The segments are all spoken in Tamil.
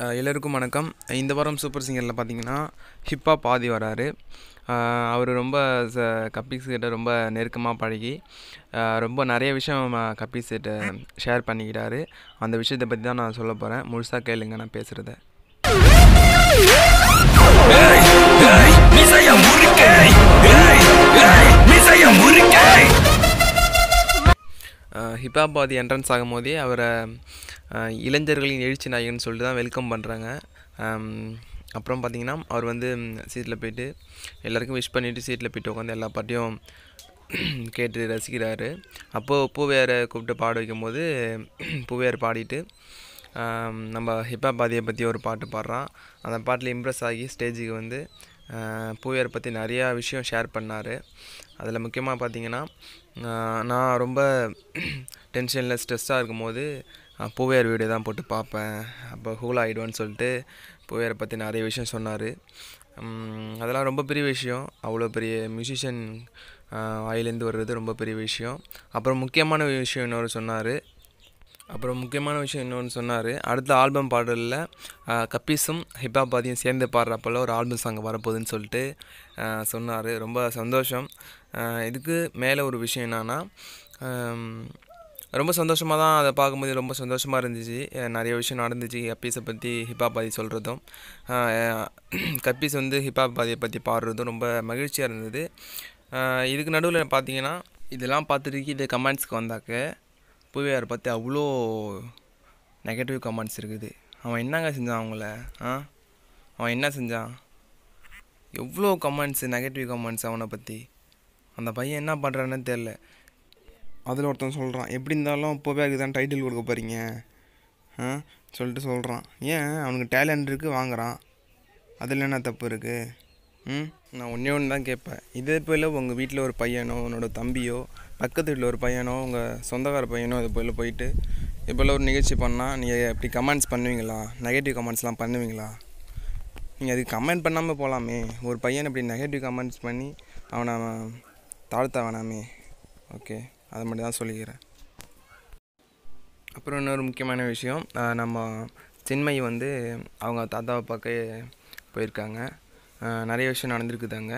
எல்லோருக்கும் வணக்கம். இந்த வாரம் சூப்பர் சிங்கரில் பார்த்தீங்கன்னா ஹிப்ஹாப் ஆதி வராரு. அவர் ரொம்ப கப்பீஸ் கிட்ட ரொம்ப நெருக்கமாக பழகி ரொம்ப நிறைய விஷயம் கப்பீஸ் கிட்ட ஷேர் பண்ணிக்கிட்டாரு. அந்த விஷயத்தை பற்றி தான் நான் சொல்ல போகிறேன். முழுசாக கேளுங்க நான் பேசுகிறத. ஹிப்ஹாப் ஆதி என்ட்ரன்ஸ் ஆகும் போதே அவரை இளைஞர்களின் எழுச்சி நாயகன்னு சொல்லிட்டு தான் வெல்கம் பண்ணுறாங்க. அப்புறம் பார்த்திங்கன்னா அவர் வந்து சீட்டில் போய்ட்டு எல்லாருக்கும் விஷ் பண்ணிவிட்டு சீட்டில் போய்ட்டு உட்காந்து எல்லா பாட்டையும் கேட்டு ரசிக்கிறாரு. அப்போது பூவையாரை கூப்பிட்டு பாட வைக்கும்போது பூவையார் பாடிட்டு நம்ம ஹிப்ஹாப் ஆதியை பற்றி ஒரு பாட்டு பாடுறான். அந்த பாட்டில் இம்ப்ரெஸ் ஆகி ஸ்டேஜுக்கு வந்து பூவையாரை பற்றி நிறையா விஷயம் ஷேர் பண்ணார். அதில் முக்கியமாக பார்த்திங்கன்னா நான் ரொம்ப டென்ஷனில் ஸ்ட்ரெஸ்ஸாக இருக்கும்போது பூவையார் வீடியோ தான் போட்டு பார்ப்பேன், அப்போ கூல் ஆகிடுவேன்னு சொல்லிட்டு பூவையாரை பற்றி நிறைய விஷயம் சொன்னார். அதெல்லாம் ரொம்ப பெரிய விஷயம். அவ்வளோ பெரிய மியூசிஷியன் வாயிலேருந்து வர்றது ரொம்ப பெரிய விஷயம். அப்புறம் முக்கியமான விஷயம் இன்னொன்று சொன்னார். அடுத்த ஆல்பம் பாடலில் கப்பீஸும் ஹிப்ஹாப் ஆதியும் சேர்ந்து பாடுறப்போல ஒரு ஆல்பம் சாங் வரப்போகுதுன்னு சொல்லிட்டு சொன்னார். ரொம்ப சந்தோஷம். இதுக்கு மேலே ஒரு விஷயம் என்னென்னா, ரொம்ப சந்தோஷமாக தான் அதை பார்க்கும்போது ரொம்ப சந்தோஷமாக இருந்துச்சு. நிறைய விஷயம் நடந்துச்சு கப்பீஸை பற்றி ஹிப்ஹாப் ஆதி சொல்கிறதும், கப்பீஸ் வந்து ஹிப்ஹாப் ஆதியை பற்றி பாடுறதும் ரொம்ப மகிழ்ச்சியாக இருந்தது. இதுக்கு நடுவில் பார்த்தீங்கன்னா இதெல்லாம் பார்த்துட்டு இது கமெண்ட்ஸ்க்கு வந்தாக்க பூவையாரை பற்றி அவ்வளோ நெகட்டிவ் கமெண்ட்ஸ் இருக்குது. அவன் என்னங்க செஞ்சான் அவங்கள? அவன் என்ன செஞ்சான்? எவ்வளோ கமெண்ட்ஸு, நெகட்டிவ் கமெண்ட்ஸ் அவனை பற்றி. அந்த பையன் என்ன பண்ணுறான்னு தெரில. அதில் ஒருத்தன் சொல்கிறான், எப்படி இருந்தாலும் பூவையாருக்கு தான் டைட்டில் கொடுக்க போகிறீங்க சொல்லிட்டு சொல்கிறான். ஏன் அவனுக்கு டேலண்ட் இருக்குது, வாங்குகிறான். அதில் என்ன தப்பு இருக்குது? நான் ஒன்று தான் கேட்பேன். இதே போல் உங்கள் வீட்டில் ஒரு பையனோ உன்னோட தம்பியோ பக்கத்து வீட்டில் ஒரு பையனோ உங்கள் சொந்தக்கார பையனோ இது போல் போயிட்டு இது போல் ஒரு நிகழ்ச்சி பண்ணால் நீங்கள் எப்படி கமெண்ட்ஸ் பண்ணுவீங்களா? நெகட்டிவ் கமெண்ட்ஸ்லாம் பண்ணுவீங்களா? நீங்கள் அதுக்கு கமெண்ட் பண்ணாமல் போகலாமே. ஒரு பையனை இப்படி நெகட்டிவ் கமெண்ட்ஸ் பண்ணி அவனை தாழ்த்த வேணாமே. ஓகே, அதை மட்டும் தான் சொல்லிக்கிறேன். அப்புறம் இன்னொரு முக்கியமான விஷயம், நம்ம சின்மயி வந்து அவங்க தாத்தாவை பார்க்க போயிருக்காங்க. நிறைய விஷயம் நடந்துருக்குதாங்க.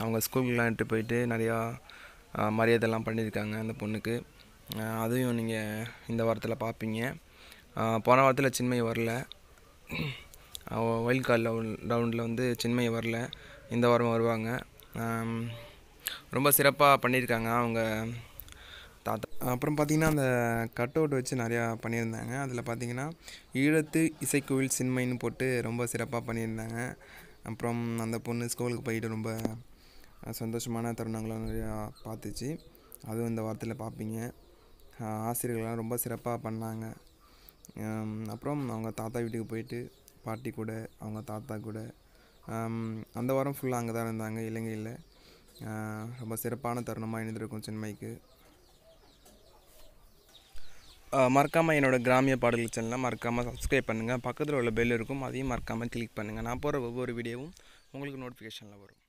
அவங்க ஸ்கூலுக்கெலாம் எடுத்து போயிட்டு நிறையா மரியாதைலாம் பண்ணியிருக்காங்க அந்த பொண்ணுக்கு. அதையும் நீங்கள் இந்த வாரத்தில் பார்ப்பீங்க. போன வாரத்தில் சின்மயி வரல, வைல்ட் கார்டு ரவுண்டில் வந்து சின்மயி வரல. இந்த வாரம் வருவாங்க. ரொம்ப சிறப்பாக பண்ணியிருக்காங்க அவங்க தாத்தா. அப்புறம் பார்த்திங்கன்னா அந்த கட் அவுட் வச்சு நிறையா பண்ணியிருந்தாங்க. அதில் பார்த்திங்கன்னா ஈழத்து இசைக்கோவில் சின்மயின்னு போட்டு ரொம்ப சிறப்பாக பண்ணியிருந்தாங்க. அப்புறம் அந்த பொண்ணு ஸ்கூலுக்கு போயிட்டு ரொம்ப சந்தோஷமான தருணங்கள்லாம் நிறையா பார்த்துச்சு. அதுவும் இந்த வாரத்தில் பார்ப்பீங்க. ஆசிரியர்கள்லாம் ரொம்ப சிறப்பாக பண்ணாங்க. அப்புறம் அவங்க தாத்தா வீட்டுக்கு போயிட்டு பாட்டி கூட அவங்க தாத்தா கூட அந்த வாரம் ஃபுல்லாக அங்கே தான் இருந்தாங்க இலங்கையில். ரொம்ப சிறப்பான தருணமாக இருந்திருக்கும் சின்மயிக்கு. மறக்காமல் என்னோடய கிராமிய பாடல்கள் சேனலை மறக்காமல் சப்ஸ்கிரைப் பண்ணுங்கள். பக்கத்தில் உள்ள பெல் இருக்கும், அதையும் மறக்காமல் கிளிக் பண்ணுங்கள். நான் போகிற ஒவ்வொரு வீடியோவும் உங்களுக்கு நோட்டிஃபிகேஷனில் வரும்.